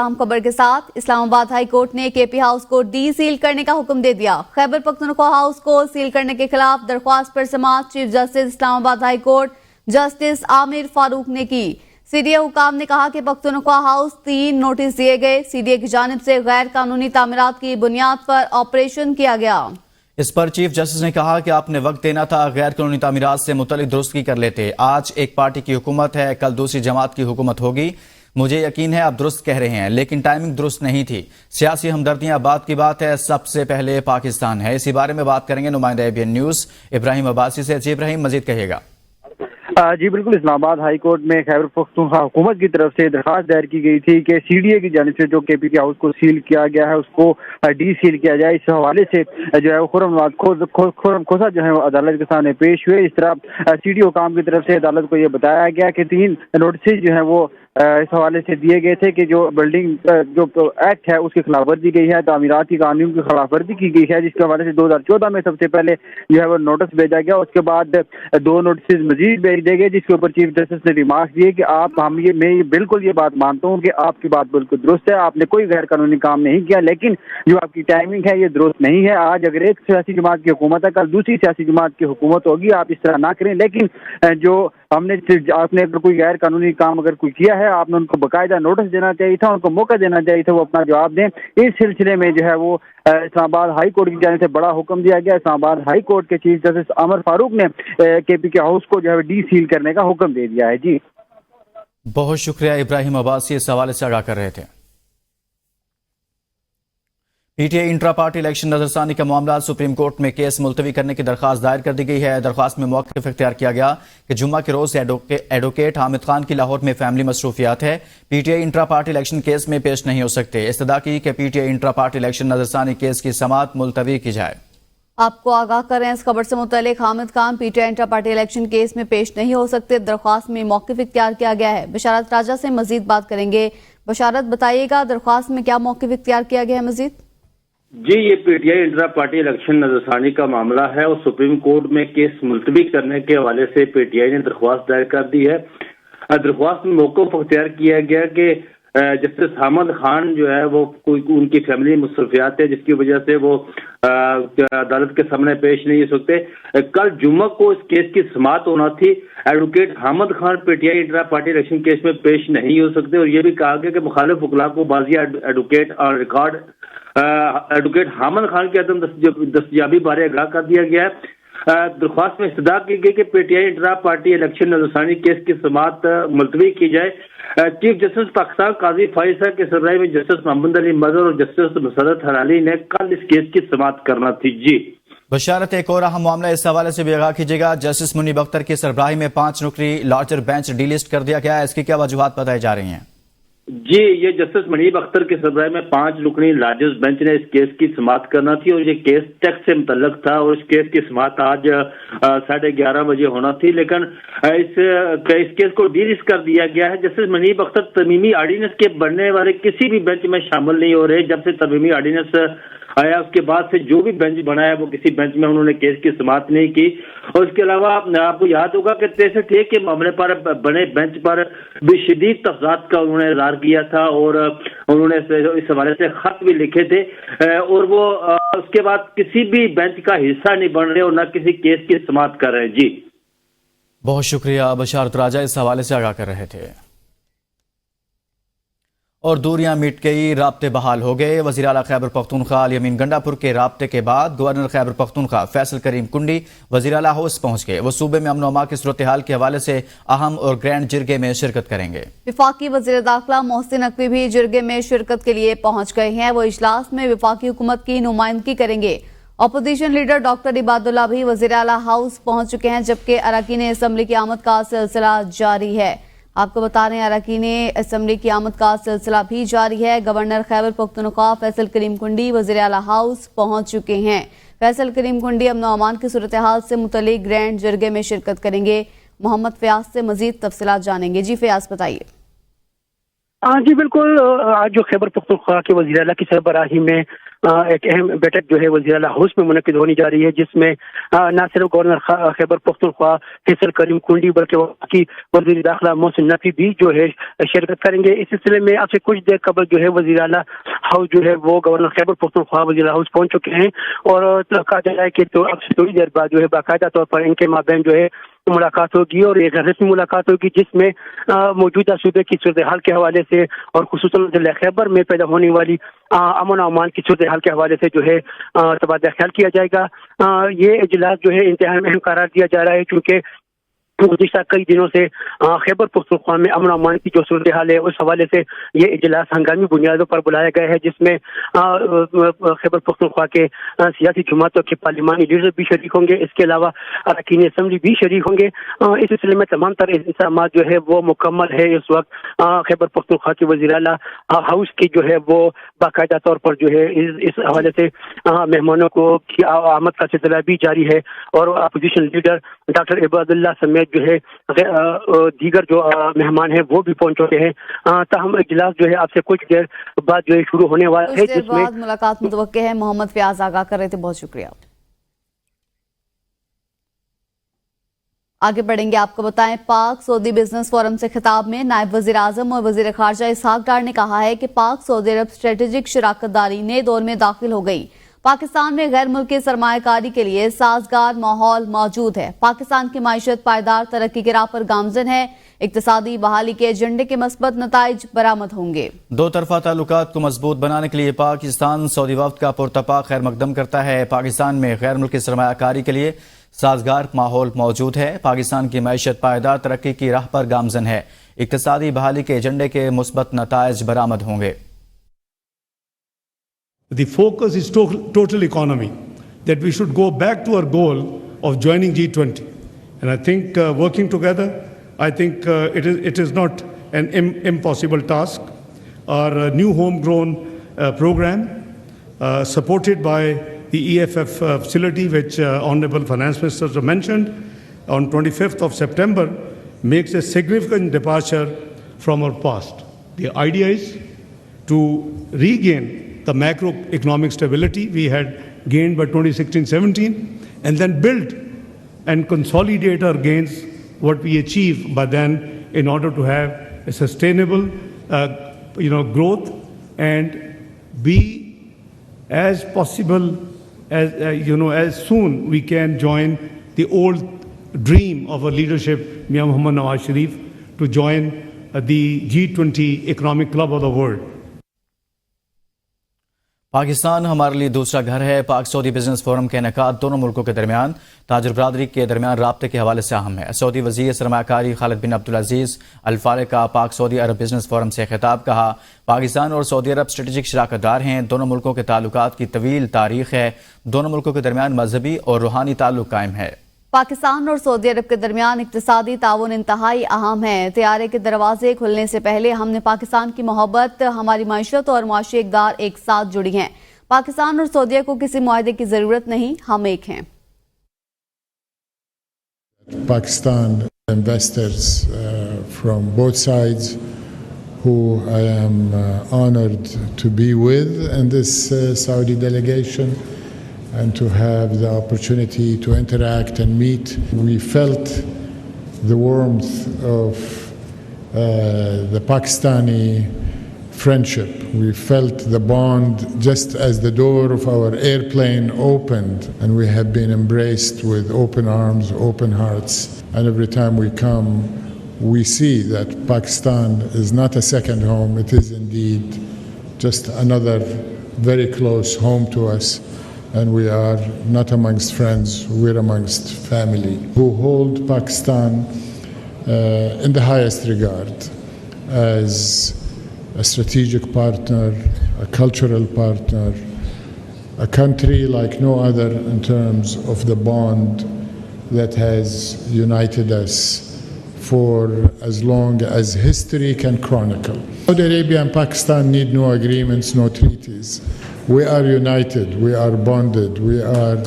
अहम खबर के साथ इस्लामाबाद हाई कोर्ट ने केपी हाउस को डी सील करने का हुक्म दे दिया। खैबर पख्तूनख्वा हाउस को सील करने के खिलाफ दरख्वास्त पर समाअत chief justice Islamabad High Court justice Aamir Farooq ने की। सीडीए हुकाम ने कहा कि पख्तूनख्वा हाउस 3 नोटिस दिए गए। सीडीए की जानिब से गैर कानूनी तामीरात की बुनियाद पर ऑपरेशन किया गया। इस पर चीफ जस्टिस ने कहा कि आपने वक्त देना था, गैर कानूनी तामीरात से मुतल्लिक दुरुस्तगी कर लेते। आज एक पार्टी की हुकूमत है, कल दूसरी जमात की हुकूमत होगी। मुझे यकीन है आप दुरुस्त कह रहे हैं, लेकिन टाइमिंग दुरुस्त नहीं थी। सियासी हमदर्दियां बात की बात है, सबसे पहले पाकिस्तान है। इसी बारे में बात करेंगे नुमाइंदा एबीएन न्यूज इब्राहिम अब्बासी से। जी इब्राहिम, मजीद कहिएगा। जी बिल्कुल, इस्लामाबाद हाई कोर्ट में खैबर पख्तूनख्वा हुकूमत की तरफ से दरखास्त दायर की गई थी कि सीडीए की जानिब से जो केपी हाउस को सील किया गया है उसको डी सील किया जाए। इस हवाले से जो है वो खुर्रम खोसा जो है वो अदालत के सामने पेश हुए। इस तरह सीडीए हुकाम की तरफ से अदालत को ये बताया गया कि 3 नोटिस जो है वो इस हवाले से दिए गए थे कि जो बिल्डिंग जो एक्ट है उसकी खिलाफ वर्जी गई है, तामीराती कानून की खिलाफ वर्जी की गई है, जिसके हवाले से 2014 में सबसे पहले जो है वो नोटिस भेजा गया। उसके बाद 2 नोटिस मजीद भेज दिए गए, जिसके ऊपर चीफ जस्टिस ने रिमार्क दिए कि मैं बिल्कुल ये बात मानता हूँ कि आपकी बात बिल्कुल दुरुस्त है, आपने कोई गैर कानूनी काम नहीं किया, लेकिन जो आपकी टाइमिंग है ये दुरुस्त नहीं है। आज अगर एक सियासी जमात की हुकूमत है, कल दूसरी सियासी जमात की हुकूमत होगी, आप इस तरह ना करें। लेकिन जो आपने अगर कोई गैर कानूनी काम अगर कोई किया है, आपने उनको बाकायदा नोटिस देना चाहिए था, उनको मौका देना चाहिए था, वो अपना जवाब दें। इस सिलसिले में जो है वो इस्लामाबाद हाई कोर्ट की जानिब से बड़ा हुक्म दिया गया। इस्लामाबाद हाई कोर्ट के चीफ जस्टिस आमिर फारूक ने केपी के हाउस को जो है डी सील करने का हुक्म दे दिया है। जी बहुत शुक्रिया इब्राहिम अब्बासी, इस हवाले से आगाह कर रहे थे। पीटीआई इंट्रा पार्टी इलेक्शन नजरसानी का मामला सुप्रीम कोर्ट में केस मुलतवी करने की दरखास्त दायर कर दी गई है। दरखास्त में मौक़िफ़ इख्तियार किया गया कि जुम्मा के रोज एडवोकेट हामिद खान की लाहौर में फैमिली मसरूफियात है, PTI intra party election case में पेश नहीं हो सकते। इस्तदा की कि पीटीआई इंट्रा पार्टी इलेक्शन नजरसानी केस की समाअत मुलतवी की जाए। आपको आगाह करें इस खबर से मुतालिक Hamid Khan PTI intra party election case में पेश नहीं हो सकते। दरख्वास्त में मौक़िफ़ इख्तियार किया गया है। बशारत राजा से मजीद बात करेंगे। बशारत, बताइएगा दरख्वास्त में क्या मौक़िफ़ इख्तियार किया गया है मजीद? जी, ये पीटीआई इंट्रा पार्टी इलेक्शन नजरसानी का मामला है और सुप्रीम कोर्ट में केस मुलतवी करने के हवाले से पीटीआई ने दरख्वास्त दायर कर दी है। दरख्वास्त में मौक़िफ़ इख्तियार किया गया कि जस्टिस हामिद खान जो है वो कोई उनकी फैमिली मुसरफियात है, जिसकी वजह से वो अदालत के सामने पेश नहीं हो सकते। कल जुम्मा को इस केस की समाअत होना थी। Advocate Hamid Khan PTI intra party election case में पेश नहीं हो सकते और ये भी कहा गया कि मुखालिफ वकला को बाजिया एडवोकेट और रिकॉर्ड एडवोकेट हामिद खान की अदम दस्तयाबी बारे आगाह कर दिया गया है। दरख्वास्त में इस्तदा की गई कि पीटीआई इंट्रा पार्टी इलेक्शन नजरसानी केस की समाअत मुलतवी की जाए। चीफ जस्टिस पाकिस्तान काजी फाइज के सरबराही में जस्टिस मोहम्मद अली मजहर और जस्टिस मसरत हलाली ने कल इस केस की समाअत करना थी। जी बशारत, एक और अहम मामला इस हवाले से भी आगाह कीजिएगा। जस्टिस मुनीब अख्तर की सरबराही में 5 रुकनी लार्जर बेंच डीलिस्ट कर दिया गया है, इसकी क्या वजूहात बताई जा रही हैं? जी, ये जस्टिस मुनीब अख्तर की सरबराही में 5 रुकनी लार्जेस्ट बेंच ने इस केस की समाअत करना थी और ये केस टैक्स से मुतल्लक था और इस केस की समाअत आज 11:30 बजे होना थी, लेकिन इस केस को डीलिस्ट कर दिया गया है। जस्टिस मुनीब अख्तर तरमीमी ऑर्डिनेंस के बनने वाले किसी भी बेंच में शामिल नहीं हो रहे। जब से तरमीमी ऑर्डिनेंस आया उसके बाद से जो भी बेंच बना है वो किसी बेंच में उन्होंने केस की समाअत नहीं की। और इसके अलावा आपको याद होगा कि 63A के मामले पर बने बेंच पर भी शदीद तफजात का उन्होंने इज़हार किया था और उन्होंने इस हवाले से खत भी लिखे थे और वो उसके बाद किसी भी बेंच का हिस्सा नहीं बन रहे और न किसी केस की समाअत कर रहे हैं। जी बहुत शुक्रिया बशारत राजा, इस हवाले से आगाह कर रहे थे। और दूरियां मिट गई, राब्ते बहाल हो गए। वज़ीर आला खैबर पख्तूनख्वा अली अमीन गंडापुर के राब्ते के बाद गवर्नर खैबर पख्तूनख्वा फैसल करीम कुंडी वज़ीर आला हाउस पहुंच गए। वो सूबे में अमन अमा की सूरत हाल के हवाले से अहम और ग्रैंड जिरगे में शिरकत करेंगे। विफाकी वज़ीर दाखिला मोहसिन नकवी भी जिरगे में शिरकत के लिए पहुंच गए हैं। वो इजलास में विफाकी हुकूमत की नुमाइंदगी करेंगे। अपोजिशन लीडर डॉक्टर इबादुल्ला भी वज़ीर आला हाउस पहुंच चुके हैं, जबकि अरकान असम्बली की आमद का सिलसिला जारी है। आपको बता रहे हैं अरकान असम्बली की आमद का सिलसिला भी जारी है। गवर्नर खैबर पख्तूनख्वा फैसल करीम कुंडी वज़ीर आला हाउस पहुंच चुके हैं। फैसल करीम कुंडी अमन व अमान की सूरत हाल से मुतल्लिक ग्रैंड जिरगे में शिरकत करेंगे। मोहम्मद फयाज से मजीद तफसीलात जानेंगे। जी फयाज, बताइए। جی بالکل، آج جو خیبر پختونخوا کے وزیر اعلیٰ کی سربراہی میں ایک اہم بیٹھک جو ہے وزیر اعلیٰ ہاؤس میں منعقد ہونی جا رہی ہے، جس میں نہ صرف گورنر خیبر پختونخوا فیصل کریم کنڈی بلکہ وفاقی وزیر داخلہ محسن نقوی بھی جو ہے شرکت کریں گے۔ اس سلسلے میں اب سے کچھ دیر قبل جو ہے وزیر اعلیٰ ہاؤس جو ہے وہ گورنر خیبر پختونخوا وزیر اعلیٰ ہاؤس پہنچ چکے ہیں، اور کہا جا رہا ہے کہ اب سے تھوڑی دیر بعد جو ہے باقاعدہ طور پر ان کے مابین جو ہے ملاقات ہوگی، اور ایک رسمی ملاقات ہوگی جس میں موجودہ صوبے کی صورتحال کے حوالے سے اور خصوصاً ضلع خیبر میں پیدا ہونے والی امن و امان کی صورتحال کے حوالے سے جو ہے تبادلہ خیال کیا جائے گا۔ یہ اجلاس جو ہے انتہائی اہم قرار دیا جا رہا ہے، چونکہ گزشتہ کئی دنوں سے خیبر پختونخوا میں امن و امان کی جو صورتحال ہے اس حوالے سے یہ اجلاس ہنگامی بنیادوں پر بلایا گیا ہے، جس میں خیبر پختونخوا کے سیاسی جماعتوں کے پارلیمانی لیڈر بھی شریک ہوں گے، اس کے علاوہ اراکین اسمبلی بھی شریک ہوں گے۔ اس سلسلے میں تمام تر انتظامات جو ہے وہ مکمل ہے۔ اس وقت خیبر پختونخوا کے وزیر اعلیٰ ہاؤس کی جو ہے وہ باقاعدہ طور پر جو ہے اس حوالے سے مہمانوں کو کی آمد کا سلسلہ بھی جاری ہے، اور اپوزیشن لیڈر ڈاکٹر عباد اللہ سمیت جو ہے دیگر جو مہمان ہیں وہ بھی پہنچ چکے ہیں۔ تاہم اجلاس جو ہے اب سے کچھ دیر بعد جو ہے شروع ہونے والا ہے، جس میں ملاقات متوقع ہے۔ محمد فیاض آگاہ کر رہے تھے، بہت شکریہ۔ آگے بڑھیں گے، آپ کو بتائیں پاک سعودی بزنس فورم سے خطاب میں نائب وزیر اعظم اور وزیر خارجہ اسحاق ڈار نے کہا ہے کہ پاک سعودی عرب اسٹریٹجک شراکت داری نئے دور میں داخل ہو گئی۔ پاکستان میں غیر ملکی سرمایہ کاری کے لیے سازگار ماحول موجود ہے۔ پاکستان کی معیشت پائیدار ترقی کی راہ پر گامزن ہے۔ اقتصادی بحالی کے ایجنڈے کے مثبت نتائج برآمد ہوں گے۔ دو طرفہ تعلقات کو مضبوط بنانے کے لیے پاکستان سعودی وفد کا پرتپاک خیر مقدم کرتا ہے۔ پاکستان میں غیر ملکی سرمایہ کاری کے لیے سازگار ماحول موجود ہے۔ پاکستان کی معیشت پائیدار ترقی کی راہ پر گامزن ہے۔ اقتصادی بحالی کے ایجنڈے کے مثبت نتائج برآمد ہوں گے۔ The focus is total economy, that we should go back to our goal of joining G20. And I think working together, I think it is not an impossible task. Our new homegrown program, supported by the EFF facility, which Honorable Finance Minister mentioned, on 25th of September, makes a significant departure from our past. The idea is to regain the macroeconomic stability we had gained by 2016-17, and then build and consolidate our gains, what we achieved by then, in order to have a sustainable growth, and be as possible as soon we can join the old dream of our leadership, Mian Mohammad Nawaz Sharif, to join the G20 economic club of the world. Pakistan ہمارے لیے دوسرا گھر ہے۔ پاک Saudi business forum کے انعقاد دونوں ملکوں کے درمیان تاجر برادری کے درمیان رابطے کے حوالے سے اہم ہے۔ سعودی وزیر سرمایہ کاری خالد بن عبدالعزیز الفارق کا پاک سعودی عرب بزنس فورم سے خطاب۔ کہا پاکستان اور سعودی عرب اسٹریٹجک شراکت دار ہیں۔ دونوں ملکوں کے تعلقات کی طویل تاریخ ہے۔ دونوں ملکوں کے درمیان مذہبی اور روحانی تعلق قائم ہے۔ پاکستان اور سعودی عرب کے درمیان اقتصادی تعاون انتہائی اہم ہے۔ طیارے کے دروازے کھلنے سے پہلے ہم نے پاکستان کی محبت، ہماری معیشت اور معاشی اقدار ایک ساتھ جڑی ہیں۔ پاکستان اور سعودیہ کو کسی معاہدے کی ضرورت نہیں، ہم ایک ہیں۔ Pakistan investors from both sides who I am honored to be with in this Saudi delegation and to have the opportunity to interact and meet. We felt the warmth of the Pakistani friendship. We felt the bond just as the door of our airplane opened, and we have been embraced with open arms, open hearts. And every time we come, we see that Pakistan is not a second home. It is indeed just another very close home to us. And we are not amongst friends, we're amongst family who hold Pakistan in the highest regard as a strategic partner, a cultural partner, a country like no other in terms of the bond that has united us for as long as history can chronicle. Saudi Arabia and Pakistan need no agreements, no treaties. We are united, we are bonded, we are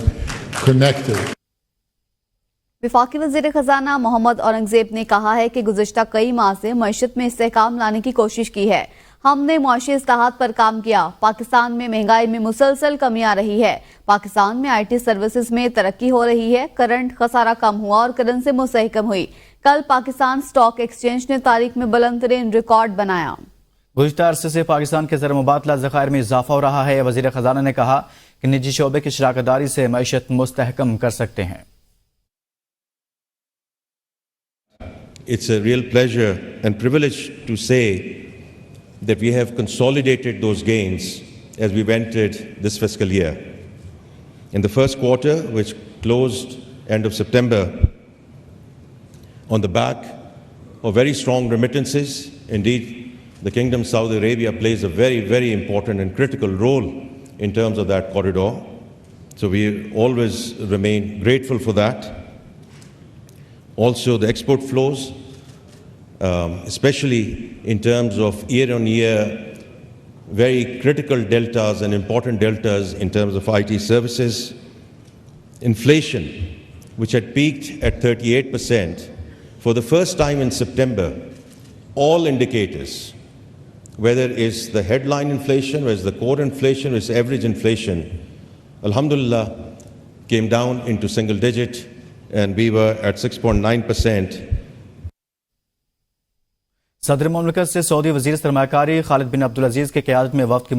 connected. वफाकी वज़ीर खजाना मोहम्मद औरंगजेब ने कहा है कि गुज़िश्ता कई माह से मईशत में इस्तेहकाम लाने की कोशिश की है। हमने मुआशी इस्लाहात पर काम किया। पाकिस्तान में महंगाई में मुसलसल कमी आ रही है। पाकिस्तान में IT सर्विसेज में तरक्की हो रही है। करंट खसारा कम हुआ और करेंसी मुस्तहकम हुई। कल पाकिस्तान स्टॉक एक्सचेंज ने तारीख में बुलंद तरीन रिकॉर्ड बनाया। गुज़िश्ता अरसे से पाकिस्तान के ज़र मुबादला ज़खायर में इजाफा हो रहा है। वज़ीर खजाना ने कहा कि निजी शोबे की शराकतदारी से मईशत मुस्तहकम कर सकते हैं। It's a real pleasure and privilege to say that we have consolidated those gains as we entered this fiscal year. In the first quarter, which closed end of September, on the back of very strong remittances, indeed, the Kingdom of Saudi Arabia plays a very, very important and critical role in terms of that corridor. So we always remain grateful for that. Also, the export flows, especially in terms of year-on-year, very critical deltas and important deltas in terms of IT services. Inflation, which had peaked at 38%, for the first time in September, all indicators, whether it's the headline inflation, whether it's the core inflation, whether it's average inflation, alhamdulillah, came down into single digit, and we were at 6.9%. सदर मुमलिकत से Saudi वज़ीर सरमाकारी खालिद बिन अब्दुल अजीज़ के क़यादत में वफ़द की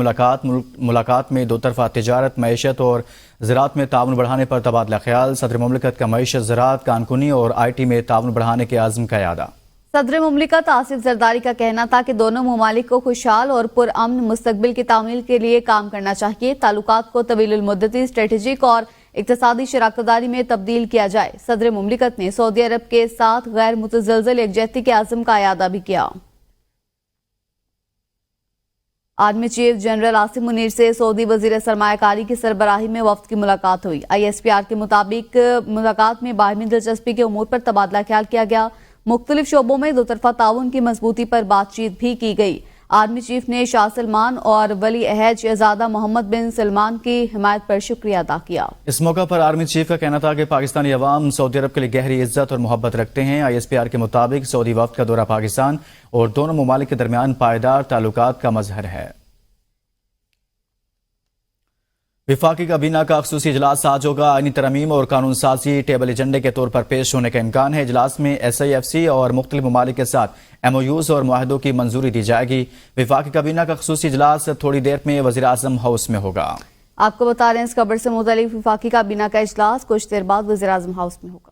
मुलाकात में दो तरफ़ा तिजारत, मईशत और ज़राअत में ताउन बढ़ाने पर तबादला ख्याल। सदर मुमलिकत का मईशत, ज़राअत, कानकुनी और IT में ताउन बढ़ाने के आज़म का यादा। सदर मुमलिकत आसिफ जरदारी का कहना था कि दोनों ममालिक को खुशहाल और पुरअमन मुस्तकबिल की तामील के लिए काम करना चाहिए। ताल्लुकात को तवीलुल मुद्दती, स्ट्रेटेजिक और इक्तसादी शराकतदारी में तब्दील किया जाए। सदर मुमलिकत ने सऊदी अरब के साथ गैर मुतज़लज़ल यकजहती के आज़म का यादा भी किया। Army chief general Asim Munir से सऊदी वज़ीर सरमायाकारी की सरबराही में वफ़द की मुलाकात हुई। ISPR के मुताबिक मुलाकात में बाहमी दिलचस्पी के उमूर पर तबादला ख्याल किया गया। मुख्तलिफ शोबों में दो तरफा ताउन की मजबूती पर बातचीत भी की गई। आर्मी चीफ ने शाह सलमान और वली अहद शहजादा मोहम्मद बिन सलमान की हिमायत पर शुक्रिया अदा किया। इस मौका पर आर्मी चीफ का कहना था कि पाकिस्तानी अवाम सऊदी अरब के लिए गहरी इज्जत और मोहब्बत रखते हैं। ISPR के मुताबिक सऊदी वफ़द का दौरा पाकिस्तान और दोनों ममालिक के दरमियान पायदार ताल्लुकात का मजहर है। विफाकी काबीना का खसूसी इजलास आज होगा। आईनी तरमीम और कानून साजी टेबल एजेंडे के तौर पर पेश होने का इम्कान है। इजलास में SIFC और मुख्तलिफ ममालिक के साथ MOUs और मुआहदों की मंजूरी दी जाएगी। विफाकी काबीना का खसूसी इजलास थोड़ी देर में वज़ीर आज़म हाउस में होगा। आपको बता रहे हैं इस खबर से मुतालिक विफाकी काबीना का इजलास कुछ देर बाद वज़ीर आज़म हाउस में होगा।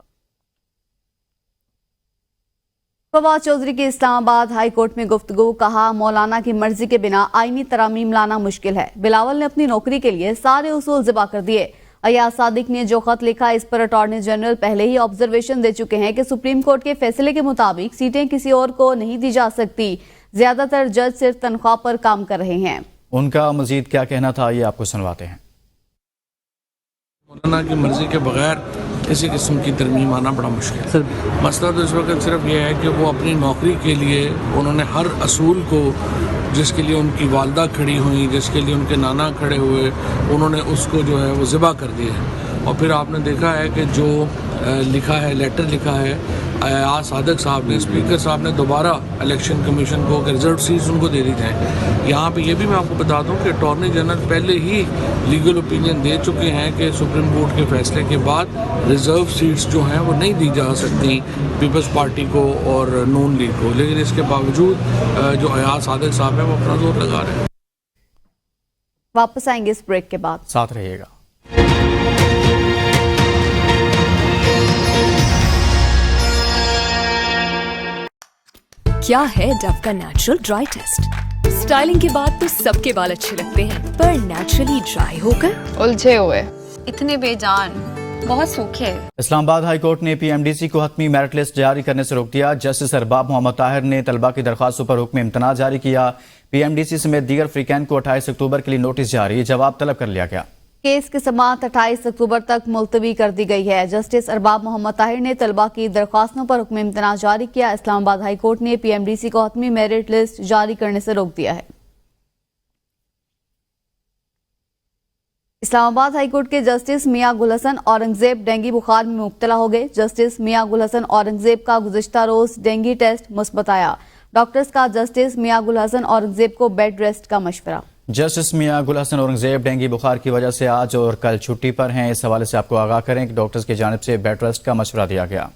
फवाद चौधरी की इस्लामाबाद हाई कोर्ट में गुफ्तगू, कहा मौलाना की मर्जी के बिना आईनी तरामीम लाना मुश्किल है। बिलावल ने अपनी नौकरी के लिए सारे उसूल ज़िबा कर दिए। अयाज सादिक ने जो खत लिखा इस पर अटॉर्नी जनरल पहले ही ऑब्जर्वेशन दे चुके हैं कि सुप्रीम कोर्ट के फैसले के मुताबिक सीटें किसी और को नहीं दी जा सकती। ज्यादातर जज सिर्फ तनख्वाह पर काम कर रहे हैं। उनका मजीद क्या कहना था ये आपको सुनवाते हैं। मौलाना की मर्जी के बगैर किसी किस्म की तरमीम आना बड़ा मुश्किल है। मसला तो इस वक्त सिर्फ ये है कि वो अपनी नौकरी के लिए उन्होंने हर असूल को, जिसके लिए उनकी वालदा खड़ी हुई, जिसके लिए उनके नाना खड़े हुए, उन्होंने उसको जो है वो ज़िबा कर दिया है। और फिर आपने देखा है कि जो लिखा है, लेटर लिखा है अयाज सादिक साहब ने, स्पीकर साहब ने दोबारा इलेक्शन कमीशन को रिजर्व सीट्स उनको दे दी जाए। यहाँ पे ये भी मैं आपको बता दूँ कि अटॉर्नी जनरल पहले ही लीगल ओपिनियन दे चुके हैं कि सुप्रीम कोर्ट के फैसले के बाद रिजर्व सीट्स जो हैं वो नहीं दी जा सकती पीपल्स पार्टी को और नून लीग को। लेकिन इसके बावजूद जो अयाज सादिक साहब हैं वो अपना जोर लगा रहे हैं। वापस आएंगे इस ब्रेक के बाद, साथ रहिएगा। क्या है डव का नेचुरल ड्राई टेस्ट? स्टाइलिंग के बाद तो सबके बाल अच्छे लगते हैं, पर नेचुरली ड्राई होकर उलझे हुए, इतने बेजान, बहुत सूखे। इस्लामाबाद हाई कोर्ट ने PMDC को हतमी मेरिट लिस्ट जारी करने से रोक दिया। जस्टिस अरबाब मोहम्मद ताहिर ने तलबा की दरख्वास्तों पर हुक्म इम्तना जारी किया। PMDC समेत दीगर फ्रीकैन को 28 अक्टूबर के लिए नोटिस जारी, जवाब तलब कर लिया गया। केस की समाअत 28 अक्टूबर तक मुलतवी कर दी गई है। जस्टिस अरबाब मोहम्मद ताहिर ने तलबा की दरख्वास्तों पर हुक्म इम्तना जारी किया। इस्लामाबाद हाई कोर्ट ने PMDC को हतमी मेरिट लिस्ट जारी करने से रोक दिया है। اسلام آباد ہائی کورٹ کے جسٹس میاں گل حسن اورنگزیب ڈینگی بخار میں مبتلا ہو گئے۔ جسٹس میاں گل حسن اورنگزیب کا گزشتہ روز ڈینگی ٹیسٹ مثبت آیا۔ ڈاکٹرز کا جسٹس میاں گل حسن اورنگزیب کو بیڈ ریسٹ کا مشورہ۔ جسٹس میاں گل حسن اورنگزیب ڈینگی بخار کی وجہ سے آج اور کل چھٹی پر ہیں۔ اس حوالے سے آپ کو آگاہ کریں کہ ڈاکٹرز کی جانب سے بیڈ ریسٹ کا مشورہ دیا گیا۔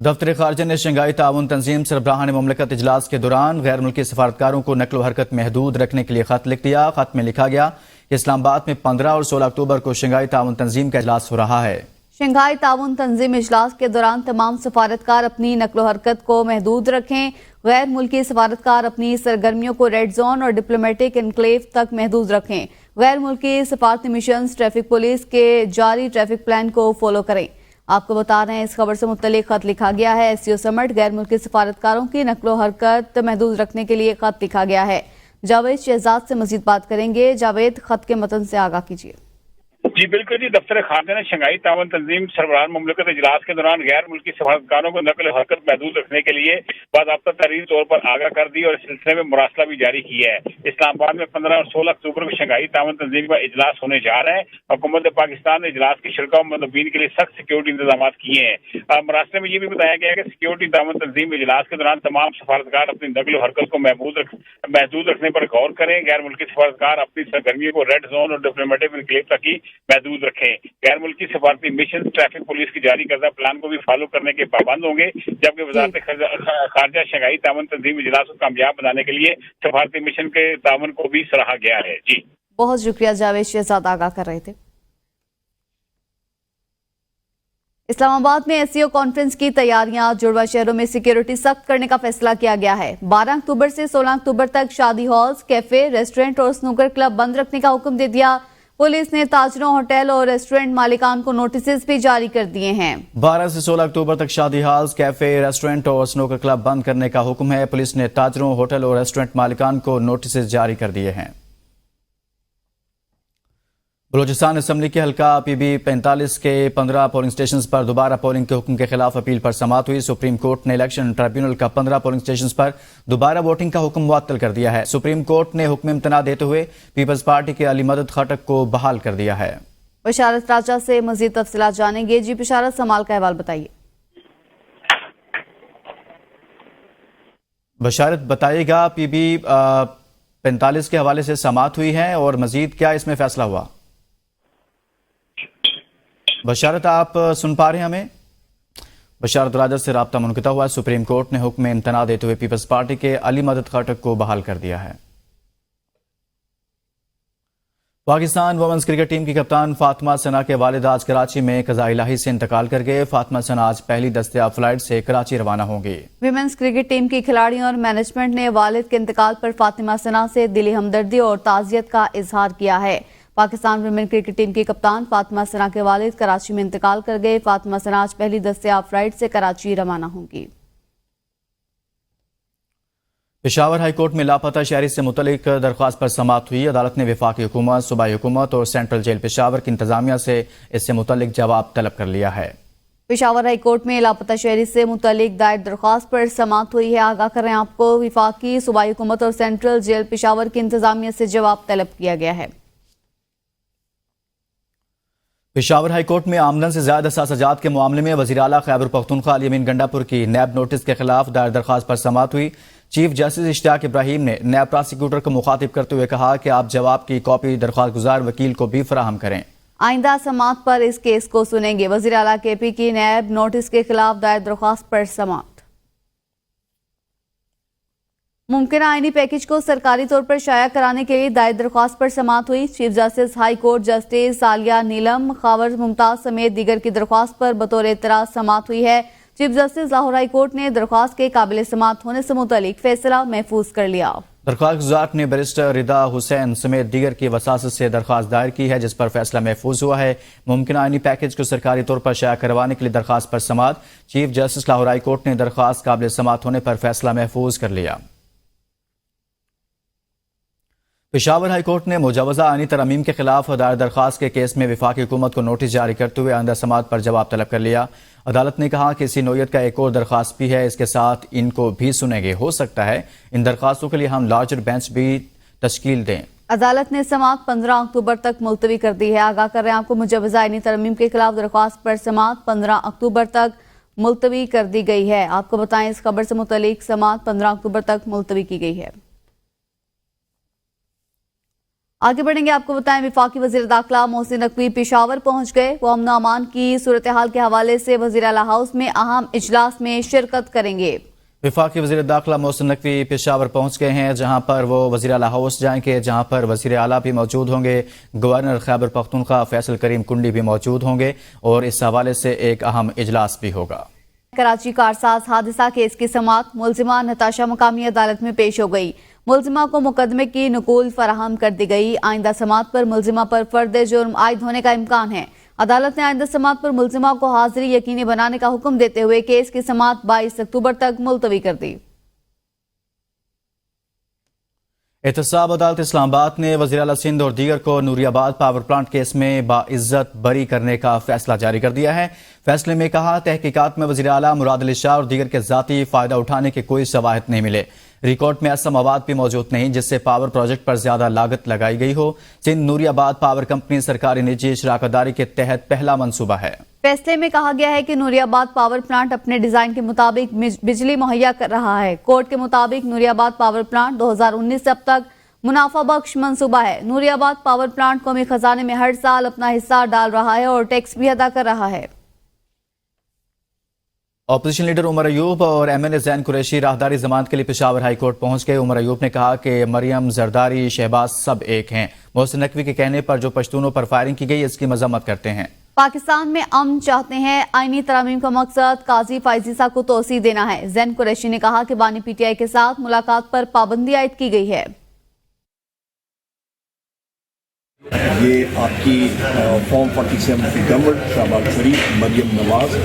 دفتر خارجہ نے شنگھائی تعاون تنظیم سربراہان مملکت اجلاس کے دوران غیر ملکی سفارتکاروں کو نقل و حرکت محدود رکھنے کے لیے خط لکھ دیا۔ خط میں لکھا گیا کہ اسلام آباد میں 15 اور 16 اکتوبر کو شنگھائی تعاون تنظیم کا اجلاس ہو رہا ہے۔ شنگھائی تعاون تنظیم اجلاس کے دوران تمام سفارتکار اپنی نقل و حرکت کو محدود رکھیں۔ غیر ملکی سفارتکار اپنی سرگرمیوں کو ریڈ زون اور ڈپلومیٹک انکلیو تک محدود رکھیں۔ غیر ملکی سفارتی مشنز ٹریفک پولیس کے جاری ٹریفک پلان کو فالو کریں۔ آپ کو بتا رہے ہیں اس خبر سے متعلق خط لکھا گیا ہے۔ ایس سی او سمٹ غیر ملکی سفارتکاروں کی نقل و حرکت محدود رکھنے کے لیے خط لکھا گیا ہے۔ جاوید شہزاد سے مزید بات کریں گے۔ جاوید، خط کے متن سے آگاہ کیجیے۔ جی بالکل جی، دفتر خارجہ نے شنگھائی تعاون تنظیم سربراہان مملکت اجلاس کے دوران غیر ملکی سفارتکاروں کو نقل و حرکت محدود رکھنے کے لیے باضابطہ تحریری طور پر آگاہ کر دی اور اس سلسلے میں مراسلہ بھی جاری کیا ہے۔ اسلام آباد میں 15 اور 16 اکتوبر کو شنگھائی تعاون تنظیم کا اجلاس ہونے جا رہا ہے۔ حکومت پاکستان نے اجلاس کی شرکاء و مندوبین کے لیے سخت سیکورٹی انتظامات کیے ہیں۔ مراسلے میں یہ بھی بتایا گیا ہے کہ سیکورٹی تعاون تنظیم اجلاس کے دوران تمام سفارتکار اپنی نقل و حرکت کو محدود رکھنے پر غور کریں۔ غیر ملکی سفارتکار اپنی سرگرمیوں کو ریڈ زون اور ڈپلومیٹک انکلیو تک ہی محدود رکھیں۔ غیر ملکی سفارتی مشن ٹریفک پولیس کی جاری کردہ پلان کو بھی فالو کرنے کے پابند ہوں گے، جبکہ وزارت خارجہ شنگھائی تعاون تنظیم اجلاس کو کامیاب بنانے کے لیے سفارتی مشن کے تعاون کو بھی سراہا گیا ہے۔ جی بہت شکریہ جاوید شہزاد، آگاہ کر رہے تھے۔ اسلام آباد میں ایس سی او کانفرنس کی تیاریاں، جڑواں شہروں میں سیکیورٹی سخت کرنے کا فیصلہ کیا گیا ہے۔ 12 اکتوبر سے 16 اکتوبر تک شادی ہالز، کیفے، ریسٹورنٹ اور سنوکر کلب بند رکھنے کا حکم دے دیا۔ پولیس نے تاجروں، ہوٹل اور ریسٹورنٹ مالکان کو نوٹسز بھی جاری کر دیے ہیں۔ 12 سے 16 اکتوبر تک شادی ہالز، کیفے، ریسٹورنٹ اور سنوکر کلب بند کرنے کا حکم ہے۔ پولیس نے تاجروں، ہوٹل اور ریسٹورنٹ مالکان کو نوٹسز جاری کر دیے ہیں۔ بلوچستان اسمبلی کے حلقہ پی بی 45 کے 15 پولنگ سٹیشنز پر دوبارہ پولنگ کے حکم کے خلاف اپیل پر سماعت ہوئی۔ سپریم کورٹ نے الیکشن ٹرائبیونل کا 15 پولنگ سٹیشنز پر دوبارہ ووٹنگ کا حکم معطل کر دیا ہے۔ سپریم کورٹ نے حکم امتناع دیتے ہوئے پیپلز پارٹی کے علی مدد خٹک کو بحال کر دیا ہے۔ بشارت راجہ سے مزید تفصیلات جانیں گے۔ جی بشارت، سمال کا احوال بتائیے۔ بشارت بتائیے گا، پی بی 45 کے حوالے سے سماعت ہوئی ہے اور مزید کیا اس میں فیصلہ ہوا؟ بشارت، آپ سن پا رہے ہیں ہمیں؟ بشارت راجہ سے رابطہ منقطع ہوا ہے۔ سپریم کورٹ نے حکم امتناع دیتے ہوئے پیپلز پارٹی کے علی مدد خٹک کو بحال کر دیا ہے۔ پاکستان وومنز کرکٹ ٹیم کی کپتان فاطمہ ثنا کے والد آج کراچی میں قضاء الہی سے انتقال کر گئے۔ فاطمہ ثنا آج پہلی دستیاب فلائٹ سے کراچی روانہ ہوں گی۔ ویمنز کرکٹ ٹیم کی کھلاڑیوں اور مینجمنٹ نے والد کے انتقال پر فاطمہ ثنا سے دلی ہمدردی اور تعزیت کا اظہار کیا ہے۔ پاکستان ویمن کرکٹ ٹیم کی کپتان فاطمہ ثنا کے والد کراچی میں انتقال کر گئے۔ فاطمہ ثنا آج پہلی دستیاب فلائٹ سے کراچی روانہ ہوں گی۔ پشاور ہائی کورٹ میں لاپتہ شہری سے متعلق درخواست پر سماعت ہوئی۔ عدالت نے وفاقی حکومت، صوبائی حکومت اور سینٹرل جیل پشاور کی انتظامیہ سے اس سے متعلق جواب طلب کر لیا ہے۔ پشاور ہائی کورٹ میں لاپتہ شہری سے متعلق دائر درخواست پر سماعت ہوئی ہے۔ آگاہ کریں آپ کو، وفاقی، صوبائی حکومت اور سینٹرل جیل پشاور کی انتظامیہ سے جواب طلب کیا گیا ہے۔ پشاور ہائی کورٹ میں آمدن سے زائد اثاثہ جات کے معاملے میں وزیر اعلیٰ خیبر پختونخوا علی امین گنڈا پور کی نیب نوٹس کے خلاف دائر درخواست پر سماعت ہوئی۔ چیف جسٹس اشتیاق ابراہیم نے نیب پراسیکیوٹر کو مخاطب کرتے ہوئے کہا کہ آپ جواب کی کاپی درخواست گزار وکیل کو بھی فراہم کریں۔ آئندہ سماعت پر اس کیس کو سنیں گے۔ وزیر اعلیٰ کے پی کی نیب نوٹس کے خلاف دائر درخواست پر سماعت۔ ممکنہ آئینی پیکج کو سرکاری طور پر شائع کرانے کے لیے دائر درخواست پر سماعت ہوئی۔ Chief justice High Court justice Aalia Neelum Khawar Mumtaz سمیت دیگر کی درخواست پر بطور اعتراض سماعت ہوئی ہے۔ Chief justice Lahore high court نے درخواست کے قابل سماعت ہونے سے متعلق فیصلہ محفوظ کر لیا۔ درخواست گزار نے بیرسٹر رضا حسین سمیت دیگر کی وساطت سے درخواست دائر کی ہے، جس پر فیصلہ محفوظ ہوا ہے۔ ممکنہ آئینی پیکج کو سرکاری طور پر شائع کروانے کے لیے درخواست پر سماعت۔ Chief justice Lahore high court نے درخواست قابل سماعت ہونے پر فیصلہ محفوظ کر لیا۔ پشاور ہائی کورٹ نے مجوزہ آئینی ترامیم کے خلاف دائر درخواست کے کیس میں وفاقی حکومت کو نوٹس جاری کرتے ہوئے آئندہ سماعت پر جواب طلب کر لیا۔ عدالت نے کہا کہ اسی نوعیت کا ایک اور درخواست بھی ہے، اس کے ساتھ ان کو بھی سنیں گے۔ ہو سکتا ہے ان درخواستوں کے لیے ہم لارجر بینچ بھی तश्कील दें। अदालत ने समाअत 15 अक्टूबर तक मुलतवी कर दी है। आगाह कर रहे हैं आपको, मुजवज़ा आईनी तरमीम के खिलाफ दरख्वास्त पर समाअत 15 अक्टूबर तक मुलतवी कर दी गई है। आपको बताएं, इस खबर से मुतालिक समाअत 15 अक्टूबर तक मुलतवी की गई है। आगे बढ़ेंगे, आपको बताएं, वफाकी वज़ीर दाखिला मोहसिन नकवी पेशावर पहुंच गए। वो अमन अमान की सूरत हाल के हवाले से वज़ीर आला हाउस में अहम इजलास में शिरकत करेंगे। वफाकी वज़ीर दाखिला मोहसिन नकवी पेशावर पहुंच गए हैं, जहां पर वो वज़ीर आला हाउस जाएंगे, जहां पर वज़ीर आला भी मौजूद होंगे, गवर्नर खैबर पख्तूनख्वा फैसल करीम कुंडी भी मौजूद होंगे और इस हवाले से एक अहम इजलास भी होगा। कराची कारसाज हादसा केस की समाअत मुलजिमा नताशा मकामी अदालत में पेश हो गई। मुलजिमा को मुकदमे की नकूल फराहम कर दी गई। आइंदा समाअत पर मुलजिमा पर फर्द जुर्म आयद होने का इम्कान है। अदालत ने आइंदा समाअत पर मुलजिमा को हाजिरी यकीनी बनाने का हुक्म देते हुए केस की समाअत 22 अक्टूबर तक मुलतवी कर दी। एहतसाब अदालत इस्लामाबाद ने वज़ीर आला सिंध और दीगर को नूरियाबाद पावर प्लांट केस में बाइज्जत बरी करने का फैसला जारी कर दिया है। फैसले में कहा, तहकीकात में वज़ीर आला मुराद अली शाह और दीगर के ज़ाती फ़ायदा उठाने के कोई शवाहिद नहीं मिले। रिकॉर्ड में ऐसा मवाद भी मौजूद नहीं जिससे पावर प्रोजेक्ट पर ज्यादा लागत लगाई गई हो। सिंध नूरियाबाद पावर कंपनी सरकारी निजी शराकतदारी के तहत पहला मंसूबा है। फैसले में कहा गया है कि नूरियाबाद पावर प्लांट अपने डिजाइन के मुताबिक बिजली मुहैया कर रहा है। कोर्ट के मुताबिक नूरियाबाद पावर प्लांट 2019 से अब तक मुनाफा बख्श मंसूबा है। नूरियाबाद पावर प्लांट कौमी खजाने में हर साल अपना हिस्सा डाल रहा है और टैक्स भी अदा कर रहा है। अपोजिशन लीडर उमर अयूब और एमएनए जैन कुरैशी राहदारी जमानत के लिए पेशावर हाई कोर्ट पहुंच गए। उमर अयूब ने कहा कि मरियम जरदारी शहबाज सब एक हैं। मोहसिन नकवी के कहने पर जो पश्तूनों पर फायरिंग की गई इसकी मजम्मत करते हैं। पाकिस्तान में अमन चाहते हैं। आईनी तरमीम का मकसद काजी फाइजीसा को तोसी देना है। जैन कुरैशी ने कहा कि बानी पीटीआई के साथ मुलाकात पर पाबंदी आयद की गई है। ये आपकी फॉर्म 47 की गवर्नमेंट, शहबाज शरीफ, मरियम नवाज,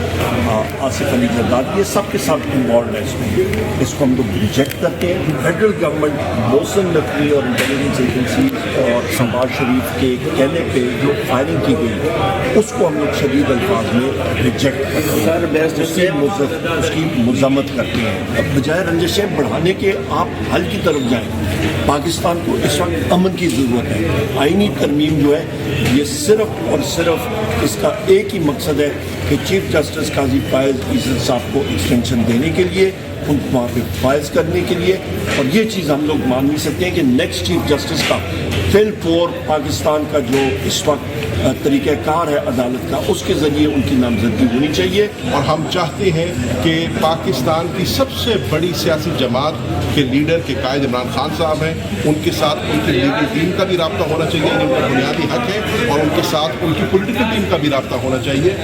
आसिफ अली जरदारी, ये सब के साथ इन्वॉल्व है इसमें। इसको हम लोग रिजेक्ट करते हैं। फेडरल गवर्नमेंट मोहसिन नकवी और इंटेलिजेंस एजेंसी और शहबाज शरीफ के कहने पे जो फायरिंग की गई उसको हम लोग शदीद अल्फाज में रिजेक्ट करते हैं, उसकी मजम्मत करते हैं। अब बजाय रंजिशें बढ़ाने के आप हल की तरफ जाएं। पाकिस्तान को इस वक्त अमन की ज़रूरत है। आईनी तरमीम जो है ये सिर्फ और सिर्फ इसका एक ही मकसद है कि चीफ जस्टिस काजी फायज इज्जत साहब को एक्सटेंशन देने के लिए, उनको वहाँ पे फायज करने के लिए। और ये चीज़ हम लोग मान नहीं सकते हैं कि नेक्स्ट चीफ जस्टिस का फिल फॉर पाकिस्तान का जो इस वक्त तरीक़ाकार है अदालत का, उसके ज़रिए उनकी नामजदगी होनी चाहिए। और हम चाहते हैं कि पाकिस्तान की सबसे बड़ी सियासी जमात के लीडर के कायद इमरान खान साहब हैं, उनके साथ उनकी लीगल टीम का भी रब्ता होना चाहिए, जिनका बुनियादी हक है, और उनके साथ उनकी पॉलिटिकल टीम का भी रब्ता होना चाहिए।